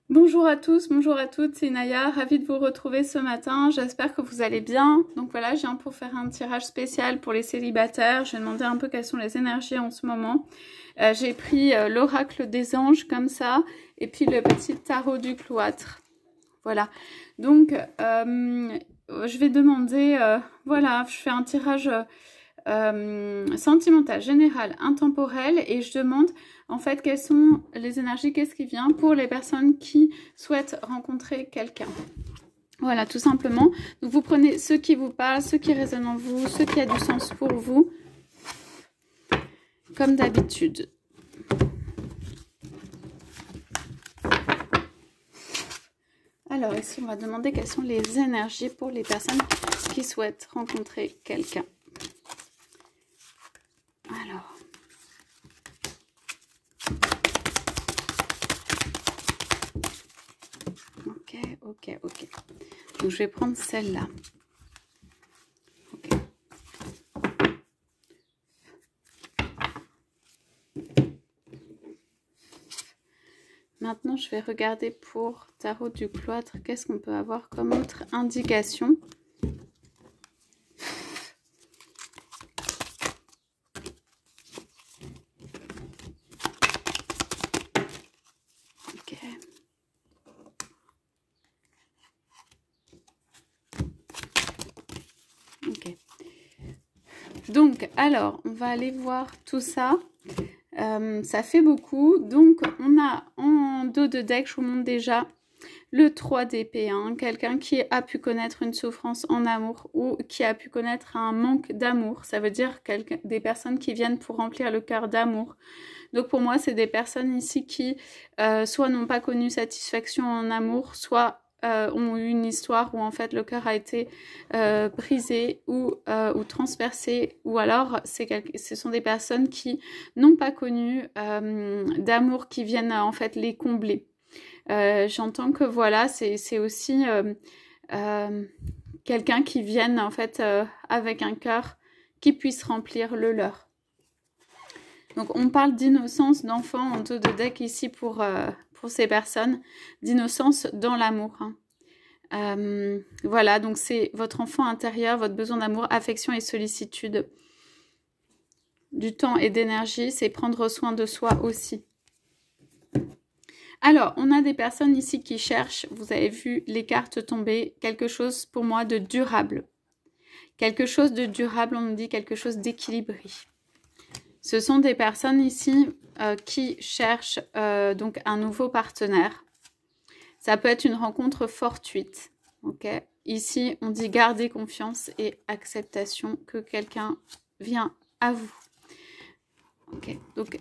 Bonjour à tous, bonjour à toutes, c'est Naya, ravie de vous retrouver ce matin, j'espère que vous allez bien. Donc voilà, je viens pour faire un tirage spécial pour les célibataires, je vais demander un peu quelles sont les énergies en ce moment. J'ai pris l'oracle des anges comme ça, et puis le petit tarot du cloître. Voilà, donc je vais demander, voilà, je fais un tirage sentimental, général, intemporel, et je demande en fait quelles sont les énergies, qu'est-ce qui vient pour les personnes qui souhaitent rencontrer quelqu'un. Voilà, tout simplement. Donc vous prenez ce qui vous parle, ce qui résonne en vous, ce qui a du sens pour vous, comme d'habitude. Alors ici, on va demander quelles sont les énergies pour les personnes qui souhaitent rencontrer quelqu'un. Alors. Ok. Donc je vais prendre celle-là. Ok. Maintenant, je vais regarder pour tarot du cloître. Qu'est-ce qu'on peut avoir comme autre indication? Ok. Ok. Donc, alors, on va aller voir tout ça. Ça fait beaucoup. Donc, on a en dos de deck, je vous montre déjà le 3 d'épée, hein, quelqu'un qui a pu connaître une souffrance en amour ou qui a pu connaître un manque d'amour. Ça veut dire des personnes qui viennent pour remplir le cœur d'amour. Donc pour moi, c'est des personnes ici qui soit n'ont pas connu satisfaction en amour, soit ont eu une histoire où en fait le cœur a été brisé ou transpercé, ou alors ce sont des personnes qui n'ont pas connu d'amour, qui viennent en fait les combler. J'entends que voilà, c'est aussi quelqu'un qui vienne en fait avec un cœur qui puisse remplir le leur. Donc on parle d'innocence d'enfant en dos de deck ici pour ces personnes, d'innocence dans l'amour. Hein. Voilà, donc c'est votre enfant intérieur, votre besoin d'amour, affection et sollicitude. Du temps et d'énergie, c'est prendre soin de soi aussi. Alors, on a des personnes ici qui cherchent, vous avez vu les cartes tomber, quelque chose pour moi de durable. Quelque chose de durable, on nous dit quelque chose d'équilibré. Ce sont des personnes ici qui cherchent donc un nouveau partenaire. Ça peut être une rencontre fortuite. Okay. Ici, on dit garder confiance et acceptation que quelqu'un vient à vous. Okay. Donc,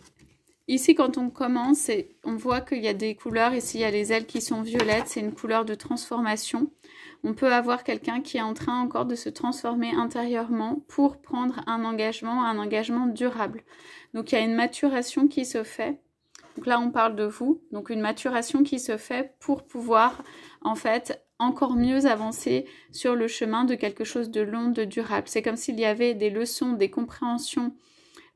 ici, quand on commence, on voit qu'il y a des couleurs. Ici, il y a les ailes qui sont violettes. C'est une couleur de transformation. On peut avoir quelqu'un qui est en train encore de se transformer intérieurement pour prendre un engagement durable. Donc, il y a une maturation qui se fait. Donc là, on parle de vous. Donc, une maturation qui se fait pour pouvoir, en fait, encore mieux avancer sur le chemin de quelque chose de long, de durable. C'est comme s'il y avait des leçons, des compréhensions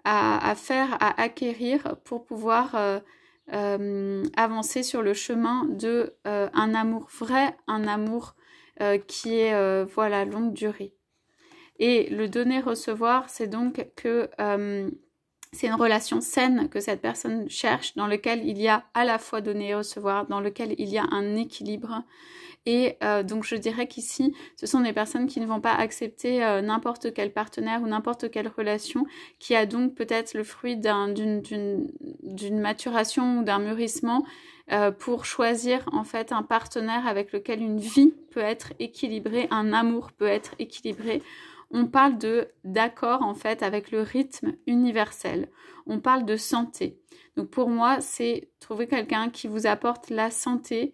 à faire, à acquérir pour pouvoir avancer sur le chemin de un amour vrai, un amour qui est voilà, longue durée. Et le donner-recevoir, c'est donc que c'est une relation saine que cette personne cherche, dans laquelle il y a à la fois donner et recevoir, dans lequel il y a un équilibre. Et donc je dirais qu'ici, ce sont des personnes qui ne vont pas accepter n'importe quel partenaire ou n'importe quelle relation, qui a donc peut-être le fruit d'une maturation ou d'un mûrissement pour choisir en fait un partenaire avec lequel une vie peut être équilibrée, un amour peut être équilibré. On parle d'accord en fait avec le rythme universel. On parle de santé. Donc pour moi, c'est trouver quelqu'un qui vous apporte la santé,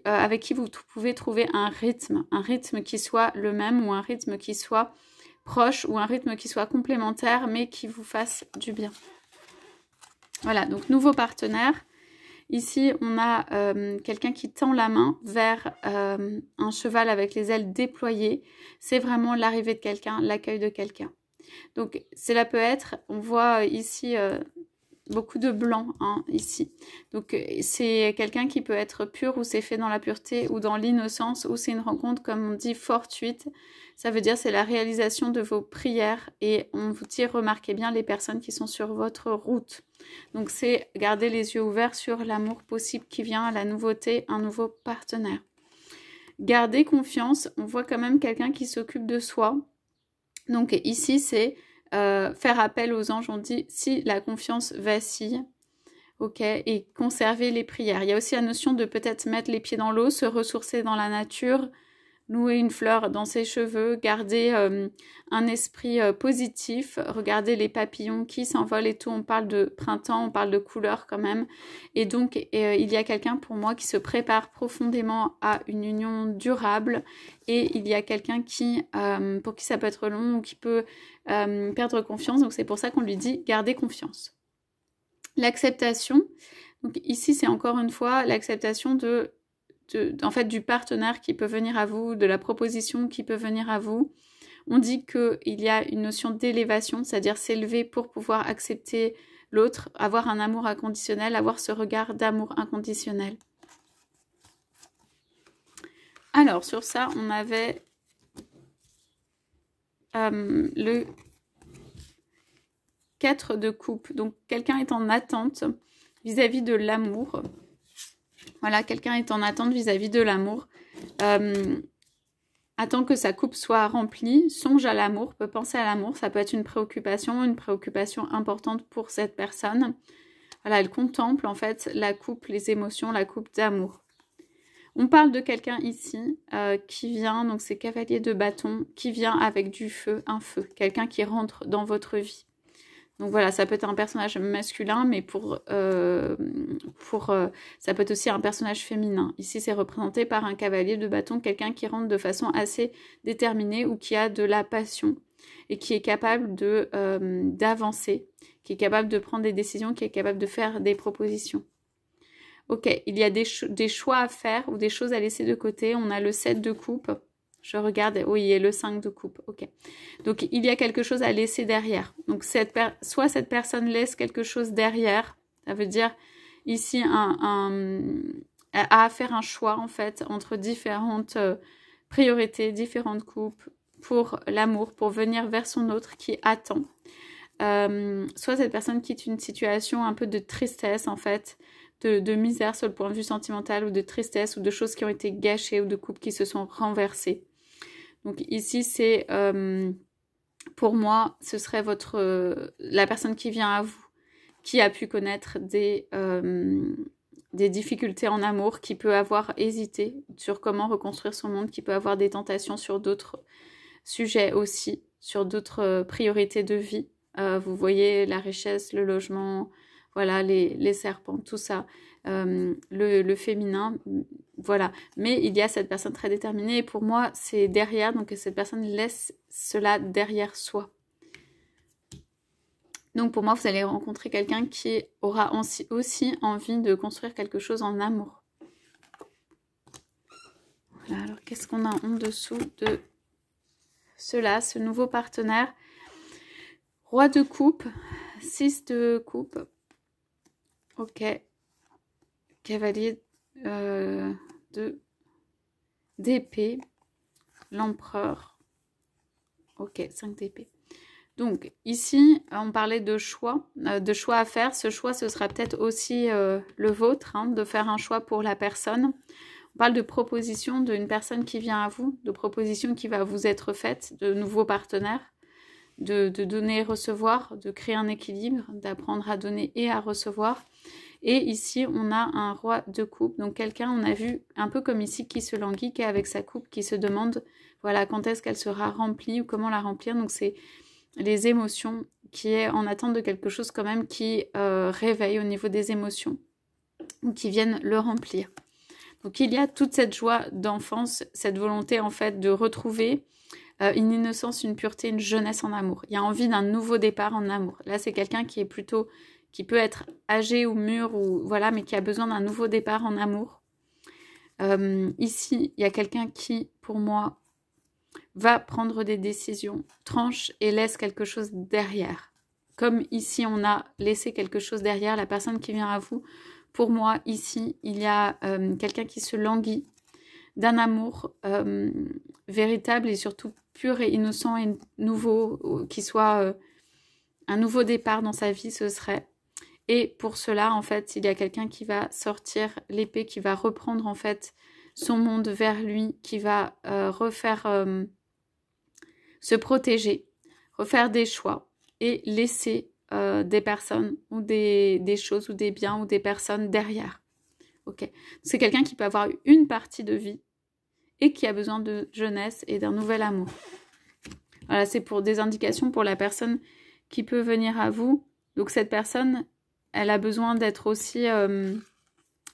avec qui vous pouvez trouver un rythme qui soit le même ou un rythme qui soit proche ou un rythme qui soit complémentaire mais qui vous fasse du bien. Voilà, donc nouveau partenaire. Ici, on a quelqu'un qui tend la main vers un cheval avec les ailes déployées. C'est vraiment l'arrivée de quelqu'un, l'accueil de quelqu'un. Donc, cela peut être, on voit ici beaucoup de blanc hein, ici. Donc c'est quelqu'un qui peut être pur ou c'est fait dans la pureté ou dans l'innocence ou c'est une rencontre comme on dit fortuite. Ça veut dire c'est la réalisation de vos prières et on vous dit remarquez bien les personnes qui sont sur votre route. Donc c'est garder les yeux ouverts sur l'amour possible qui vient, la nouveauté, un nouveau partenaire. Garder confiance, on voit quand même quelqu'un qui s'occupe de soi. Donc ici c'est faire appel aux anges, on dit si la confiance vacille, ok, et conserver les prières. Il y a aussi la notion de peut-être mettre les pieds dans l'eau, se ressourcer dans la nature, nouer une fleur dans ses cheveux, garder un esprit positif, regarder les papillons qui s'envolent et tout. On parle de printemps, on parle de couleurs quand même. Et donc, il y a quelqu'un pour moi qui se prépare profondément à une union durable. Et il y a quelqu'un qui, pour qui ça peut être long ou qui peut perdre confiance. Donc, c'est pour ça qu'on lui dit garder confiance. L'acceptation. Donc, ici, c'est encore une fois l'acceptation en fait, du partenaire qui peut venir à vous, de la proposition qui peut venir à vous. On dit qu'il y a une notion d'élévation, c'est-à-dire s'élever pour pouvoir accepter l'autre, avoir un amour inconditionnel, avoir ce regard d'amour inconditionnel. Alors, sur ça, on avait le 4 de coupe. Donc, quelqu'un est en attente vis-à-vis de l'amour. Voilà, quelqu'un est en attente vis-à-vis de l'amour. Attend que sa coupe soit remplie, songe à l'amour, peut penser à l'amour. Ça peut être une préoccupation importante pour cette personne. Voilà, elle contemple en fait la coupe, les émotions, la coupe d'amour. On parle de quelqu'un ici qui vient, donc c'est cavalier de bâton, qui vient avec du feu, un feu. Quelqu'un qui rentre dans votre vie. Donc voilà, ça peut être un personnage masculin, mais ça peut être aussi un personnage féminin. Ici, c'est représenté par un cavalier de bâton, quelqu'un qui rentre de façon assez déterminée ou qui a de la passion et qui est capable d'avancer, qui est capable de prendre des décisions, qui est capable de faire des propositions. Ok, il y a des choix à faire ou des choses à laisser de côté. On a le 7 de coupe. Je regarde, oui, et le 5 de coupe, ok. Donc, il y a quelque chose à laisser derrière. Donc, soit cette personne laisse quelque chose derrière, ça veut dire ici à faire un choix, en fait, entre différentes priorités, différentes coupes pour l'amour, pour venir vers son autre qui attend. Soit cette personne quitte une situation un peu de tristesse, en fait, de misère sur le point de vue sentimental ou de tristesse ou de choses qui ont été gâchées ou de couples qui se sont renversées. Donc ici, c'est pour moi, ce serait la personne qui vient à vous, qui a pu connaître des difficultés en amour, qui peut avoir hésité sur comment reconstruire son monde, qui peut avoir des tentations sur d'autres sujets aussi, sur d'autres priorités de vie. Vous voyez la richesse, le logement, voilà, les serpents, tout ça, le féminin, voilà. Mais il y a cette personne très déterminée et pour moi, c'est derrière, donc cette personne laisse cela derrière soi. Donc pour moi, vous allez rencontrer quelqu'un qui aura aussi envie de construire quelque chose en amour. Voilà, alors qu'est-ce qu'on a en dessous de cela, ce nouveau partenaire? Roi de coupe, 6 de coupe. Ok. Cavalier d'épée. L'empereur. Ok, 5 d'épée. Donc, ici, on parlait de choix à faire. Ce choix, ce sera peut-être aussi le vôtre, hein, de faire un choix pour la personne. On parle de proposition d'une personne qui vient à vous, de proposition qui va vous être faite, de nouveaux partenaires, de donner et recevoir, de créer un équilibre, d'apprendre à donner et à recevoir. Et ici, on a un roi de coupe. Donc, quelqu'un, on a vu, un peu comme ici, qui se languit, qui est avec sa coupe, qui se demande, voilà, quand est-ce qu'elle sera remplie ou comment la remplir. Donc, c'est les émotions qui est en attente de quelque chose quand même qui réveille au niveau des émotions ou qui viennent le remplir. Donc, il y a toute cette joie d'enfance, cette volonté, en fait, de retrouver une innocence, une pureté, une jeunesse en amour. Il y a envie d'un nouveau départ en amour. Là, c'est quelqu'un qui est plutôt... qui peut être âgé ou mûr, ou voilà, mais qui a besoin d'un nouveau départ en amour. Ici, il y a quelqu'un qui, pour moi, va prendre des décisions, tranche et laisse quelque chose derrière. comme ici on a laissé quelque chose derrière, la personne qui vient à vous, pour moi ici il y a quelqu'un qui se languit d'un amour véritable et surtout pur et innocent et nouveau, qui soit un nouveau départ dans sa vie, ce serait. Et pour cela, en fait, il y a quelqu'un qui va sortir l'épée, qui va reprendre en fait son monde vers lui, qui va refaire se protéger, refaire des choix et laisser des personnes ou des choses ou des biens ou des personnes derrière. Ok, c'est quelqu'un qui peut avoir une partie de vie et qui a besoin de jeunesse et d'un nouvel amour. Voilà, c'est pour des indications pour la personne qui peut venir à vous. Donc cette personne, elle a besoin d'être aussi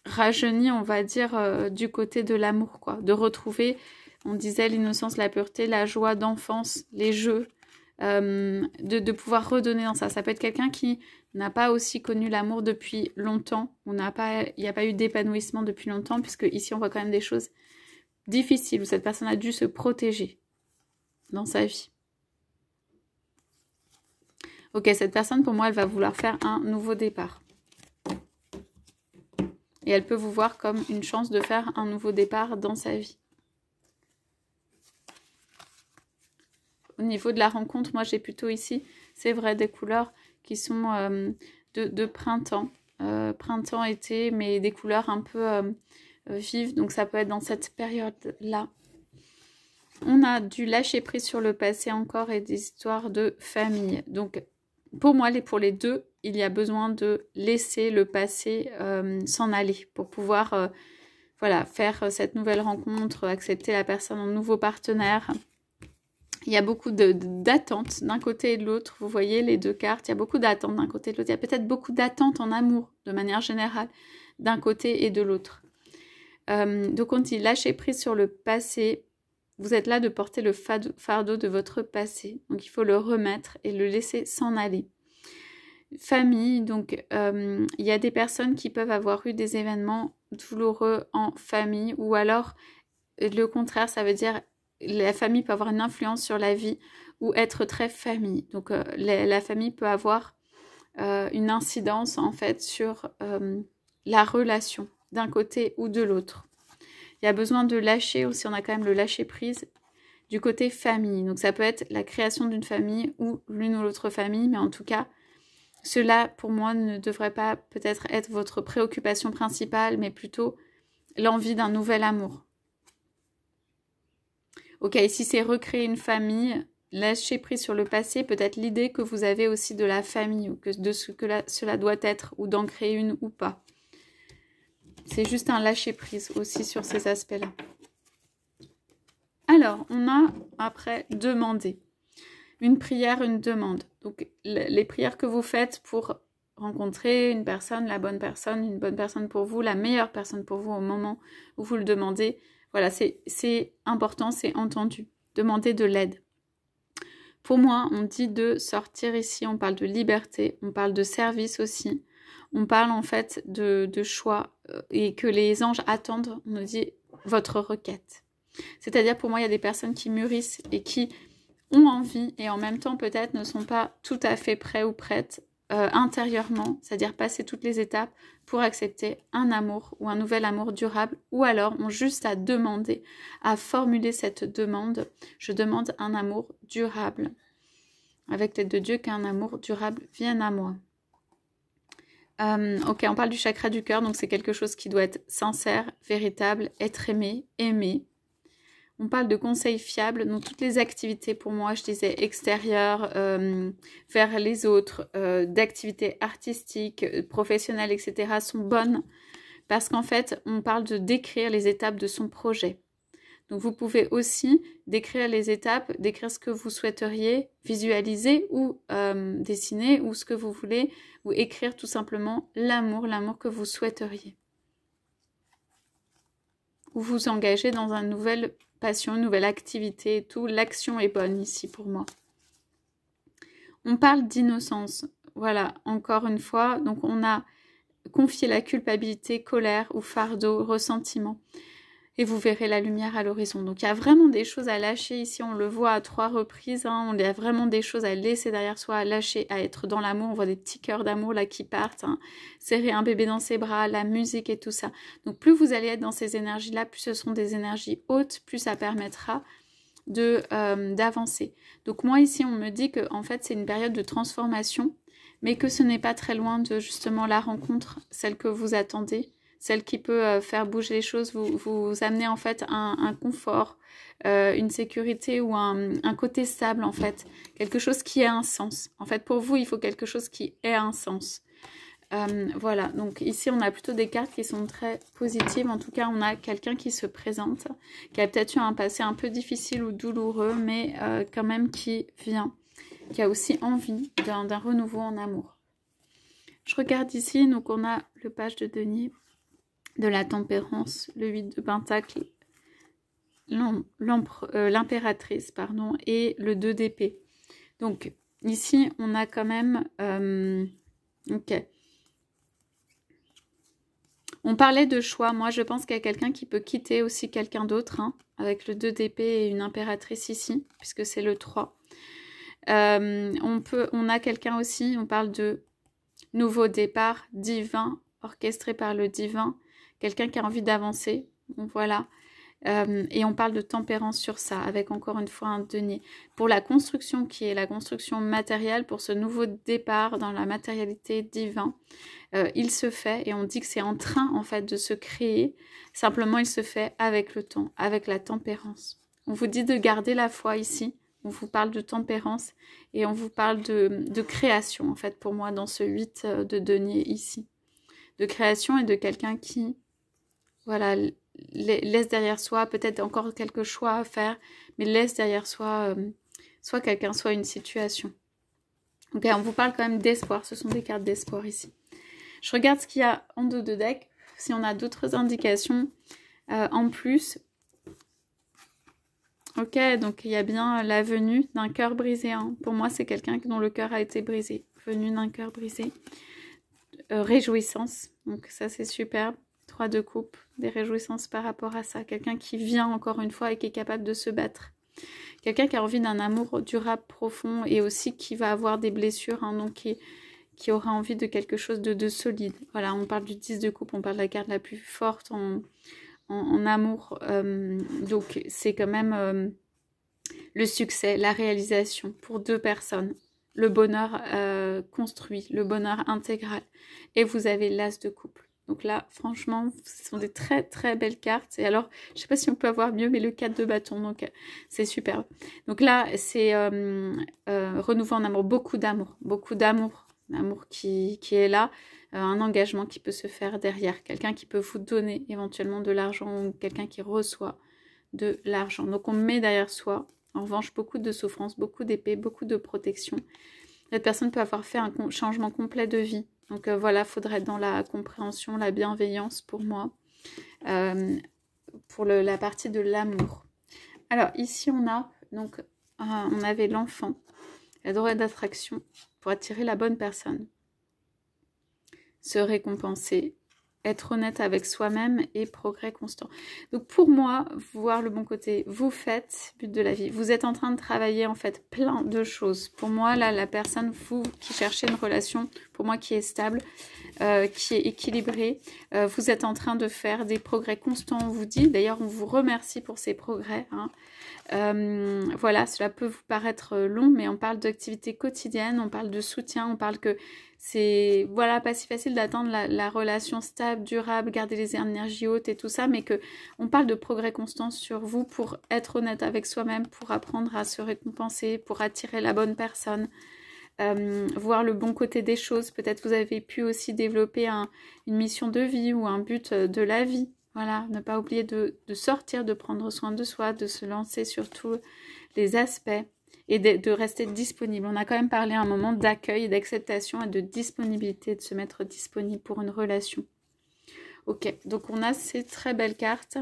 rajeunie, on va dire, du côté de l'amour, quoi. De retrouver, on disait, l'innocence, la pureté, la joie d'enfance, les jeux, de pouvoir redonner dans ça. Ça peut être quelqu'un qui n'a pas aussi connu l'amour depuis longtemps. Il n'y a pas eu d'épanouissement depuis longtemps, puisque ici, on voit quand même des choses difficiles où cette personne a dû se protéger dans sa vie. Ok, cette personne, pour moi, elle va vouloir faire un nouveau départ. Et elle peut vous voir comme une chance de faire un nouveau départ dans sa vie. Au niveau de la rencontre, moi, j'ai plutôt ici, c'est vrai, des couleurs qui sont de printemps. Printemps-été, mais des couleurs un peu vives. Donc, ça peut être dans cette période-là. On a du lâcher prise sur le passé encore et des histoires de famille. Donc, pour moi, pour les deux, il y a besoin de laisser le passé s'en aller pour pouvoir voilà, faire cette nouvelle rencontre, accepter la personne en nouveau partenaire. Il y a beaucoup d'attentes d'un côté et de l'autre. Vous voyez les deux cartes, il y a beaucoup d'attentes d'un côté et de l'autre. Il y a peut-être beaucoup d'attentes en amour, de manière générale, d'un côté et de l'autre. Donc on dit lâcher prise sur le passé. Vous êtes là de porter le fardeau de votre passé. Donc il faut le remettre et le laisser s'en aller. Famille, donc il y a des personnes qui peuvent avoir eu des événements douloureux en famille, ou alors le contraire, ça veut dire la famille peut avoir une influence sur la vie ou être très famille. Donc la famille peut avoir une incidence en fait sur la relation d'un côté ou de l'autre. Il y a besoin de lâcher aussi, on a quand même le lâcher prise du côté famille. Donc ça peut être la création d'une famille ou l'une ou l'autre famille, mais en tout cas, cela pour moi ne devrait pas peut-être être votre préoccupation principale, mais plutôt l'envie d'un nouvel amour. Ok, ici c'est recréer une famille, lâcher prise sur le passé, peut-être l'idée que vous avez aussi de la famille, ou de ce que cela doit être, ou d'en créer une ou pas. C'est juste un lâcher prise aussi sur ces aspects-là. Alors, on a après demandé. Une prière, une demande. Donc, les prières que vous faites pour rencontrer une personne, la bonne personne, une bonne personne pour vous, la meilleure personne pour vous au moment où vous le demandez. Voilà, c'est important, c'est entendu. Demandez de l'aide. Pour moi, on dit de sortir ici, on parle de liberté, on parle de service aussi. On parle en fait de choix et que les anges attendent, on nous dit, votre requête. C'est-à-dire pour moi, il y a des personnes qui mûrissent et qui ont envie et en même temps peut-être ne sont pas tout à fait prêts ou prêtes intérieurement, c'est-à-dire passer toutes les étapes pour accepter un amour ou un nouvel amour durable, ou alors ont juste à demander, à formuler cette demande. Je demande un amour durable. Avec l'aide de Dieu, qu'un amour durable vienne à moi. Ok, on parle du chakra du cœur, donc c'est quelque chose qui doit être sincère, véritable, être aimé, aimé. On parle de conseils fiables, donc toutes les activités pour moi, je disais extérieures, vers les autres, d'activités artistiques, professionnelles, etc. sont bonnes parce qu'en fait, on parle de décrire les étapes de son projet. Donc vous pouvez aussi décrire les étapes, décrire ce que vous souhaiteriez visualiser ou dessiner ou ce que vous voulez, ou écrire tout simplement l'amour que vous souhaiteriez. Ou vous engager dans une nouvelle passion, une nouvelle activité et tout. L'action est bonne ici pour moi. On parle d'innocence. Voilà, encore une fois. Donc on a confié la culpabilité, colère ou fardeau, ressentiment. et vous verrez la lumière à l'horizon. Donc il y a vraiment des choses à lâcher ici, on le voit à 3 reprises, hein. Il y a vraiment des choses à laisser derrière soi, à lâcher, à être dans l'amour. On voit des petits cœurs d'amour là qui partent, hein. Serrer un bébé dans ses bras, la musique et tout ça. Donc plus vous allez être dans ces énergies-là, plus ce sont des énergies hautes, plus ça permettra d'avancer. Donc moi ici on me dit que en fait c'est une période de transformation, mais que ce n'est pas très loin de justement la rencontre, celle que vous attendez, celle qui peut faire bouger les choses, vous amener en fait un confort, une sécurité ou un côté stable en fait, quelque chose qui ait un sens. En fait pour vous il faut quelque chose qui ait un sens. Voilà, donc ici on a plutôt des cartes qui sont très positives. En tout cas on a quelqu'un qui se présente, qui a peut-être eu un passé un peu difficile ou douloureux, mais quand même qui vient, qui a aussi envie d'un renouveau en amour. Je regarde ici, donc on a le page de denier, de la tempérance, le 8 de pentacle, l'impératrice, pardon, et le 2 d'épée. Donc ici on a quand même... ok. On parlait de choix. Moi, je pense qu'il y a quelqu'un qui peut quitter aussi quelqu'un d'autre, hein, avec le 2 d'épée et une impératrice ici, puisque c'est le 3. On a quelqu'un aussi, on parle de nouveau départ divin, orchestré par le divin. Quelqu'un qui a envie d'avancer. Donc, voilà. Et on parle de tempérance sur ça, avec encore une fois un denier. Pour la construction qui est la construction matérielle, pour ce nouveau départ dans la matérialité divine, il se fait, et on dit que c'est en train en fait de se créer, simplement il se fait avec le temps, avec la tempérance. On vous dit de garder la foi ici, on vous parle de tempérance, et on vous parle de création en fait pour moi dans ce 8 de denier ici. De création et de quelqu'un qui, voilà, laisse derrière soi peut-être encore quelques choix à faire, mais laisse derrière soi soit quelqu'un, soit une situation. Ok, on vous parle quand même d'espoir, ce sont des cartes d'espoir ici. Je regarde ce qu'il y a en dos de deck, si on a d'autres indications en plus. Ok, donc il y a bien la venue d'un cœur brisé. Hein. Pour moi, c'est quelqu'un dont le cœur a été brisé. Venue d'un cœur brisé. Réjouissance, donc ça c'est superbe. 3 de coupe, des réjouissances par rapport à ça. Quelqu'un qui vient encore une fois et qui est capable de se battre. Quelqu'un qui a envie d'un amour durable, profond et aussi qui va avoir des blessures, hein, donc qui aura envie de quelque chose de solide. Voilà, on parle du 10 de coupe, on parle de la carte la plus forte en amour. Donc c'est quand même le succès, la réalisation pour 2 personnes. Le bonheur construit, le bonheur intégral. Et vous avez l'as de couple. Donc là, franchement, ce sont des très très belles cartes. Et alors, je ne sais pas si on peut avoir mieux, mais le 4 de bâton, donc c'est superbe. Donc là, c'est renouveau en amour, beaucoup d'amour, l'amour qui est là, un engagement qui peut se faire derrière, quelqu'un qui peut vous donner éventuellement de l'argent ou quelqu'un qui reçoit de l'argent. Donc on met derrière soi, en revanche, beaucoup de souffrance, beaucoup d'épée, beaucoup de protection. Cette personne peut avoir fait un changement complet de vie. Donc voilà, il faudrait être dans la compréhension, la bienveillance pour moi, pour la partie de l'amour. Alors ici on a, donc on avait l'enfant, la droite d'attraction pour attirer la bonne personne, se récompenser, être honnête avec soi-même et progrès constant. Donc pour moi, voir le bon côté, vous faites but de la vie. Vous êtes en train de travailler en fait plein de choses. Pour moi, là, la personne, vous qui cherchez une relation, pour moi qui est stable, qui est équilibrée, vous êtes en train de faire des progrès constants, on vous dit. D'ailleurs, on vous remercie pour ces progrès. Hein. Voilà, cela peut vous paraître long, mais on parle d'activité quotidienne, on parle de soutien, on parle que c'est voilà pas si facile d'atteindre la relation stable, durable, garder les énergies hautes et tout ça, mais que on parle de progrès constant sur vous pour être honnête avec soi-même, pour apprendre à se récompenser, pour attirer la bonne personne, voir le bon côté des choses. Peut-être vous avez pu aussi développer une mission de vie ou un but de la vie. Voilà, ne pas oublier de sortir, de prendre soin de soi, de se lancer sur tous les aspects et de rester disponible. On a quand même parlé à un moment d'accueil, d'acceptation et de disponibilité, de se mettre disponible pour une relation. Ok, donc on a ces très belles cartes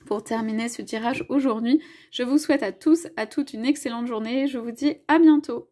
pour terminer ce tirage aujourd'hui. Je vous souhaite à tous, à toutes une excellente journée. Je vous dis à bientôt.